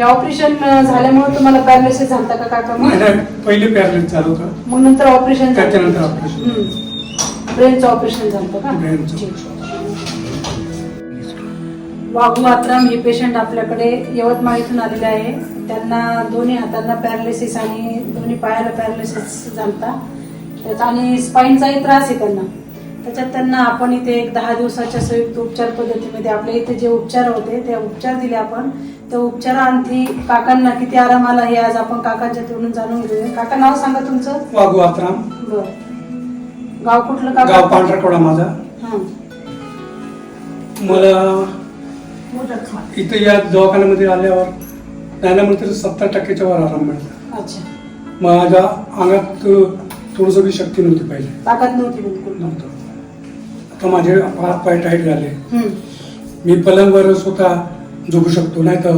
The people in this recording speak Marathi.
हे ऑपरेशन झाल्यामुळे तुम्हाला पॅरालिसिस झालता का काका? नाही, पहिले पॅरालिसिस झालं होतं, मग नंतर ऑपरेशन त्याच्यानंतर ऑपरेशन. ब्रेनचं ऑपरेशन झालं का? ब्रेनचं. ठीक. वाघू आत्राम हे पेशंट आपल्याकडे यवतमाळ इथून आलेले आहे. त्यांना दोन्ही हातांना पॅरालिसिस आणि दोन्ही पायाला पॅरालिसिस झालता आणि स्पाईनचाही त्रास आहे त्यांना. त्याच्यात त्यांना आपण इथे एक 10 दिवसाच्या संयुक्त उपचार पद्धतीमध्ये आपल्या इथे जे उपचार होते ते उपचार दिले आपण. त्या उपचारांती काकांना किती आराम आला हे आज आपण काकांच्या तोंडून जाणून घेऊया. काका नाव सांगा तुमचं? वाघू आत्राम. बरं. गाव कुठलं काका? गाव पांढरकवडा माझा. मला इथे या दवाखान्यामध्ये आल्यावर त्यानंतर 70% वर आराम मिळाला. अच्छा. माझ्या अंगात थोडस बी शक्ती नव्हती पहिले, ताकद नव्हती बिलकुल. नव्हतं. आता माझे हात पाय टाईट झाले. मी पलंगवर स्वतः झोपू शकतो, नाही तर